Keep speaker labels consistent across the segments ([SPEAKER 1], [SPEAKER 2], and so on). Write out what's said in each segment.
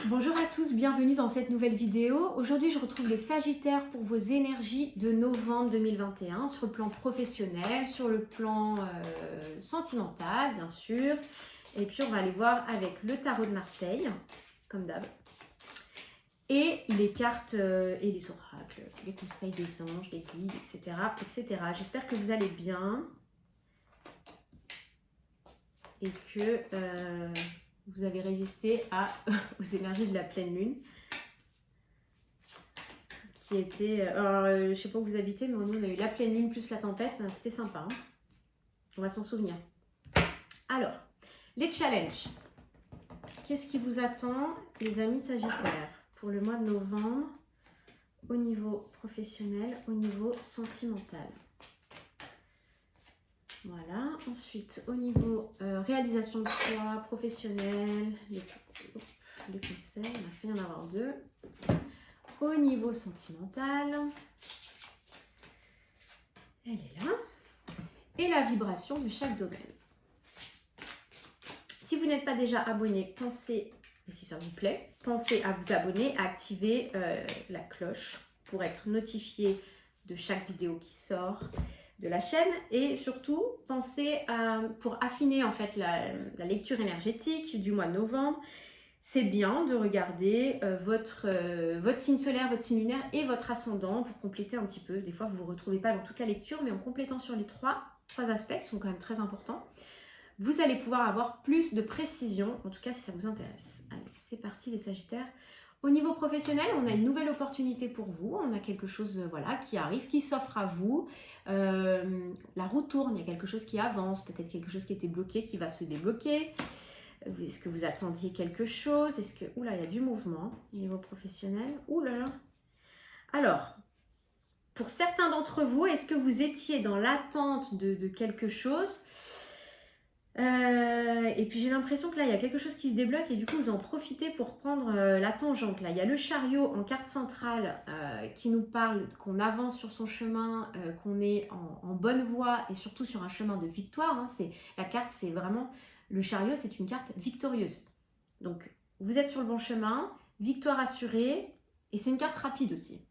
[SPEAKER 1] Bonjour à tous, bienvenue dans cette nouvelle vidéo. Aujourd'hui, je retrouve les Sagittaires pour vos énergies de novembre 2021 sur le plan professionnel, sur le plan sentimental, bien sûr. Et puis, on va aller voir avec le tarot de Marseille, comme d'hab. Et les cartes et les oracles, les conseils des anges, des guides, etc. etc. J'espère que vous allez bien et que vous avez résisté aux énergies de la pleine lune. Qui était... je sais pas où vous habitez, mais nous on a eu la pleine lune plus la tempête, c'était sympa. Hein, on va s'en souvenir. Alors, les challenges. Qu'est-ce qui vous attend, les amis Sagittaires, pour le mois de novembre, au niveau professionnel, au niveau sentimental? Voilà. Ensuite, au niveau réalisation de soi, professionnel, les conseils, on a fait en avoir deux. Au niveau sentimental, elle est là. Et la vibration de chaque domaine. Si vous n'êtes pas déjà abonné, pensez, et si ça vous plaît, pensez à vous abonner, à activer la cloche pour être notifié de chaque vidéo qui sort de la chaîne. Et surtout, pensez pour affiner en fait la lecture énergétique du mois de novembre, c'est bien de regarder votre signe solaire, votre signe lunaire et votre ascendant pour compléter un petit peu. Des fois, vous ne vous retrouvez pas dans toute la lecture, mais en complétant sur les trois aspects qui sont quand même très importants, vous allez pouvoir avoir plus de précision, en tout cas si ça vous intéresse. Allez, c'est parti les Sagittaires. Au niveau professionnel, on a une nouvelle opportunité pour vous, on a quelque chose voilà, qui arrive, qui s'offre à vous. La roue tourne, il y a quelque chose qui avance, peut-être quelque chose qui était bloqué, qui va se débloquer. Est-ce que vous attendiez quelque chose? Est-ce que... Oula, il y a du mouvement au niveau professionnel. Oula. Alors, pour certains d'entre vous, est-ce que vous étiez dans l'attente de quelque chose? Et puis j'ai l'impression que là, il y a quelque chose qui se débloque et du coup, vous en profitez pour prendre la tangente. Là, il y a le chariot en carte centrale qui nous parle qu'on avance sur son chemin, qu'on est en bonne voie et surtout sur un chemin de victoire. Hein. La carte, c'est vraiment... Le chariot, c'est une carte victorieuse. Donc, vous êtes sur le bon chemin, victoire assurée et c'est une carte rapide aussi.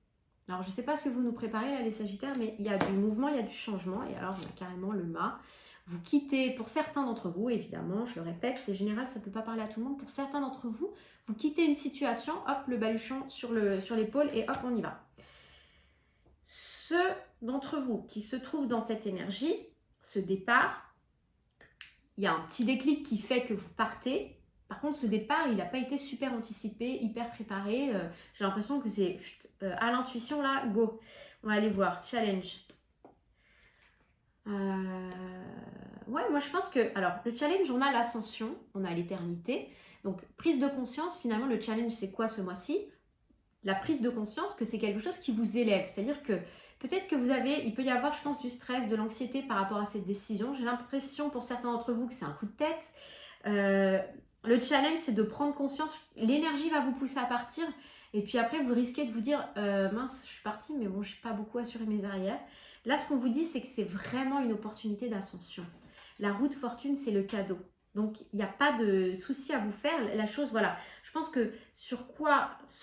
[SPEAKER 1] Alors, je ne sais pas ce que vous nous préparez là, les Sagittaires, mais il y a du mouvement, il y a du changement. Et alors, on a carrément le mât. Vous quittez, pour certains d'entre vous, évidemment, je le répète, c'est général, ça ne peut pas parler à tout le monde. Pour certains d'entre vous, vous quittez une situation, hop, le baluchon sur l'épaule et hop, on y va. Ceux d'entre vous qui se trouvent dans cette énergie, ce départ, il y a un petit déclic qui fait que vous partez. Par contre, ce départ, il n'a pas été super anticipé, hyper préparé. J'ai l'impression que c'est à l'intuition, là, go. On va aller voir, challenge. Ouais, moi je pense que... Alors, le challenge, on a l'ascension, on a l'éternité. Donc, prise de conscience, finalement, le challenge, c'est quoi ce mois-ci? La prise de conscience que c'est quelque chose qui vous élève. C'est-à-dire que peut-être que il peut y avoir, je pense, du stress, de l'anxiété par rapport à cette décision. J'ai l'impression pour certains d'entre vous que c'est un coup de tête. Le challenge, c'est de prendre conscience. L'énergie va vous pousser à partir. Et puis après, vous risquez de vous dire, mince, je suis partie, mais bon, je n'ai pas beaucoup assuré mes arrières. Là, ce qu'on vous dit, c'est que c'est vraiment une opportunité d'ascension. La roue de fortune, c'est le cadeau. Donc, il n'y a pas de souci à vous faire. La chose, voilà. Je pense que ce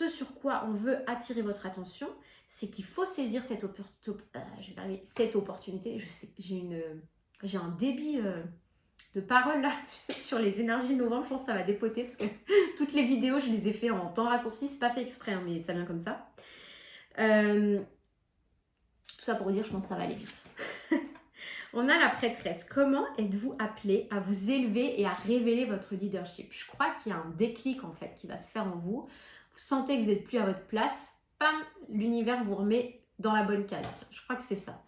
[SPEAKER 1] sur quoi on veut attirer votre attention, c'est qu'il faut saisir cette opportunité. Je sais que j'ai un débit de parole là sur les énergies de novembre. Je pense que ça va dépoter parce que toutes les vidéos, je les ai fait en temps raccourci. C'est pas fait exprès, hein, mais ça vient comme ça. Tout ça pour vous dire, je pense que ça va aller vite. On a la prêtresse. Comment êtes-vous appelé à vous élever et à révéler votre leadership? Je crois qu'il y a un déclic en fait qui va se faire en vous. Vous sentez que vous n'êtes plus à votre place. Pam, l'univers vous remet dans la bonne case. Je crois que c'est ça.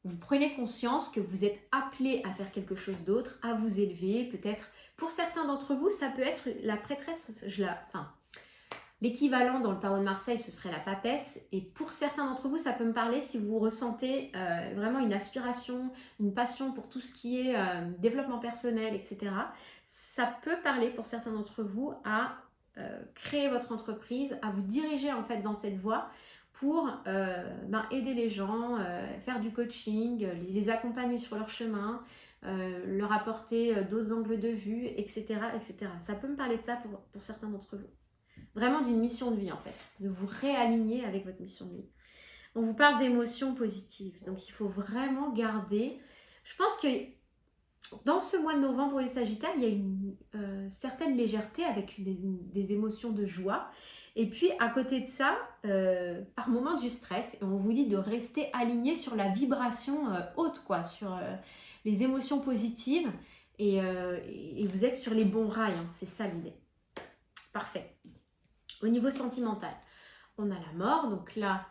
[SPEAKER 1] Vous prenez conscience que vous êtes appelé à faire quelque chose d'autre, à vous élever. Peut-être, pour certains d'entre vous, ça peut être la prêtresse. L'équivalent dans le tarot de Marseille, ce serait la papesse. Et pour certains d'entre vous, ça peut me parler si vous ressentez vraiment une aspiration, une passion pour tout ce qui est développement personnel, etc. Ça peut parler pour certains d'entre vous à créer votre entreprise, à vous diriger en fait dans cette voie pour aider les gens, faire du coaching, les accompagner sur leur chemin, leur apporter d'autres angles de vue, etc., etc. Ça peut me parler de ça pour certains d'entre vous. vraiment d'une mission de vie en fait, de vous réaligner avec votre mission de vie. On vous parle d'émotions positives, donc il faut vraiment garder, je pense que dans ce mois de novembre, les Sagittaires, il y a une certaine légèreté avec des émotions de joie. Et puis, à côté de ça, par moment du stress, et on vous dit de rester aligné sur la vibration haute, quoi, sur les émotions positives. Et vous êtes sur les bons rails, hein, c'est ça l'idée. Parfait. Au niveau sentimental, on a la mort, donc là,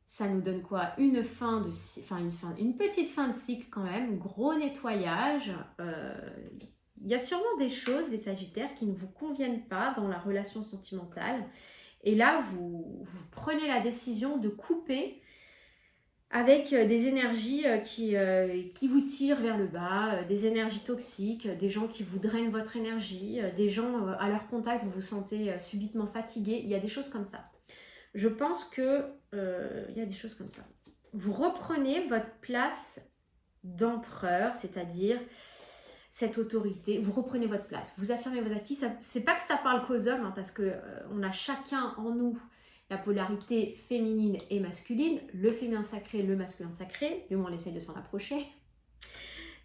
[SPEAKER 1] ça nous donne quoi? Une petite fin de cycle quand même, gros nettoyage. Il y a sûrement des choses, les Sagittaires, qui ne vous conviennent pas dans la relation sentimentale. Et là, vous prenez la décision de couper avec des énergies qui vous tirent vers le bas, des énergies toxiques, des gens qui vous drainent votre énergie, des gens à leur contact, vous vous sentez subitement fatigué. Il y a des choses comme ça. Je pense que il y a des choses comme ça. Vous reprenez votre place d'empereur, c'est-à-dire cette autorité. Vous reprenez votre place. Vous affirmez vos acquis. C'est pas que ça parle qu'aux hommes, hein, parce que on a chacun en nous la polarité féminine et masculine, le féminin sacré, le masculin sacré. Du moins, on essaye de s'en approcher.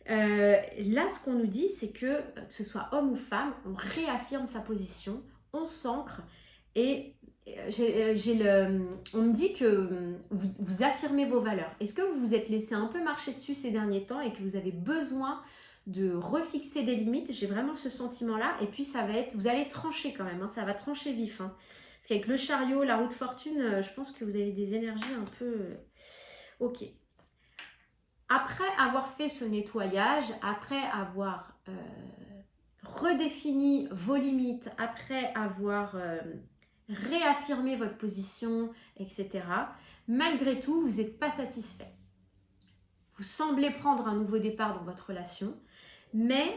[SPEAKER 1] Là, ce qu'on nous dit, c'est que ce soit homme ou femme, on réaffirme sa position, on s'ancre et on me dit que vous affirmez vos valeurs. Est-ce que vous vous êtes laissé un peu marcher dessus ces derniers temps et que vous avez besoin de refixer des limites? J'ai vraiment ce sentiment-là. Et puis, ça va être, vous allez trancher quand même, hein, ça va trancher vif. Hein. Parce qu'avec le chariot, la roue de fortune, je pense que vous avez des énergies un peu... Ok. Après avoir fait ce nettoyage, après avoir redéfini vos limites, après avoir... réaffirmer votre position, etc. Malgré tout, vous n'êtes pas satisfait. Vous semblez prendre un nouveau départ dans votre relation, mais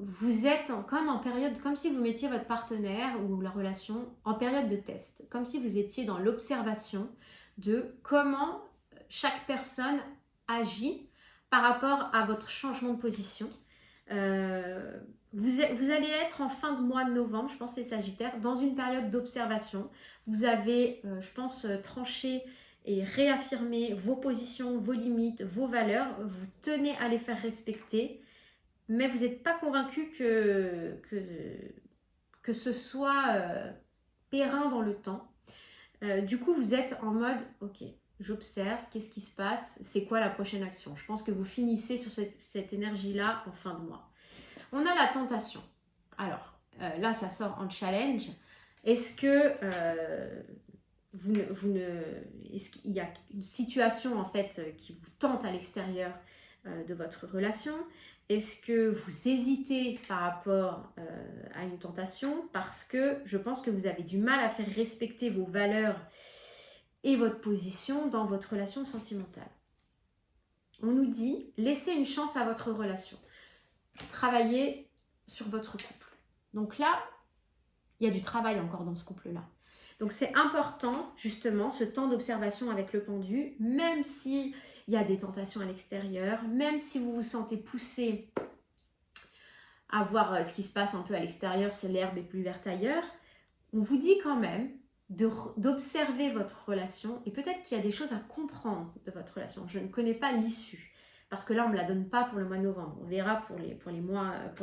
[SPEAKER 1] vous êtes comme en période, comme si vous mettiez votre partenaire ou la relation en période de test, comme si vous étiez dans l'observation de comment chaque personne agit par rapport à votre changement de position. Vous allez être en fin de mois de novembre, je pense les Sagittaires, dans une période d'observation. Vous avez, je pense, tranché et réaffirmé vos positions, vos limites, vos valeurs. Vous tenez à les faire respecter, mais vous n'êtes pas convaincu que ce soit périn dans le temps. Du coup, vous êtes en mode, ok, j'observe, qu'est-ce qui se passe, c'est quoi la prochaine action? Je pense que vous finissez sur cette énergie-là en fin de mois. On a la tentation. Alors, là, ça sort en challenge. Est-ce que est-ce qu'il y a une situation en fait qui vous tente à l'extérieur de votre relation? Est-ce que vous hésitez par rapport à une tentation? Parce que je pense que vous avez du mal à faire respecter vos valeurs et votre position dans votre relation sentimentale. On nous dit, laissez une chance à votre relation. Travaillez sur votre couple. Donc là, il y a du travail encore dans ce couple-là. Donc c'est important, justement, ce temps d'observation avec le pendu, même s'il y a des tentations à l'extérieur, même si vous vous sentez poussé à voir ce qui se passe un peu à l'extérieur, si l'herbe est plus verte ailleurs, on vous dit quand même d'observer votre relation et peut-être qu'il y a des choses à comprendre de votre relation. Je ne connais pas l'issue. Parce que là, on ne me la donne pas pour le mois de novembre. On verra pour les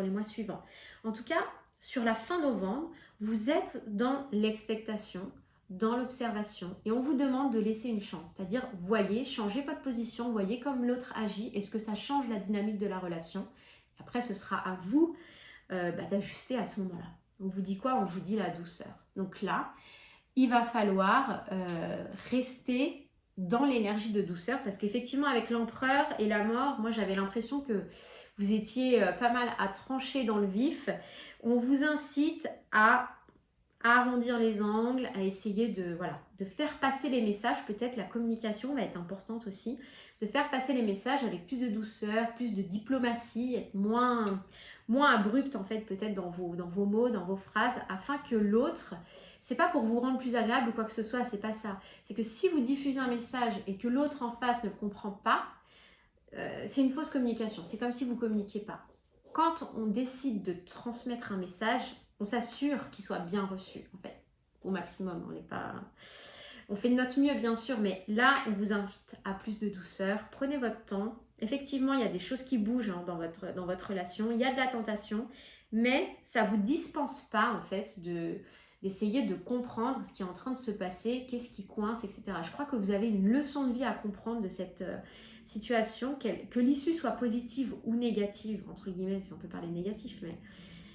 [SPEAKER 1] mois suivants. En tout cas, sur la fin novembre, vous êtes dans l'expectation, dans l'observation. Et on vous demande de laisser une chance. C'est-à-dire, voyez, changez votre position, voyez comme l'autre agit. Est-ce que ça change la dynamique de la relation? Après, ce sera à vous d'ajuster à ce moment-là. On vous dit quoi? On vous dit la douceur. Donc là, il va falloir rester dans l'énergie de douceur, parce qu'effectivement avec l'empereur et la mort, moi j'avais l'impression que vous étiez pas mal à trancher dans le vif. On vous incite à arrondir les angles, à essayer de faire passer les messages. Peut-être la communication va être importante aussi, de faire passer les messages avec plus de douceur, plus de diplomatie, être moins abrupte en fait peut-être dans vos mots, dans vos phrases, afin que l'autre... C'est pas pour vous rendre plus agréable ou quoi que ce soit, c'est pas ça. C'est que si vous diffusez un message et que l'autre en face ne le comprend pas, c'est une fausse communication. C'est comme si vous ne communiquiez pas. Quand on décide de transmettre un message, on s'assure qu'il soit bien reçu, en fait. au maximum. On fait de notre mieux bien sûr, mais là on vous invite à plus de douceur. Prenez votre temps. Effectivement, il y a des choses qui bougent hein, dans votre relation. Il y a de la tentation, mais ça ne vous dispense pas en fait d'essayer de comprendre ce qui est en train de se passer, qu'est-ce qui coince, etc. Je crois que vous avez une leçon de vie à comprendre de cette situation, que l'issue soit positive ou négative, entre guillemets, si on peut parler négatif, mais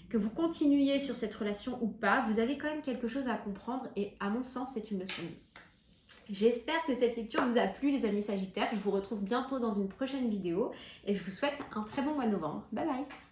[SPEAKER 1] que vous continuiez sur cette relation ou pas, vous avez quand même quelque chose à comprendre et à mon sens, c'est une leçon de vie. J'espère que cette lecture vous a plu les amis Sagittaires. Je vous retrouve bientôt dans une prochaine vidéo et je vous souhaite un très bon mois de novembre. Bye bye!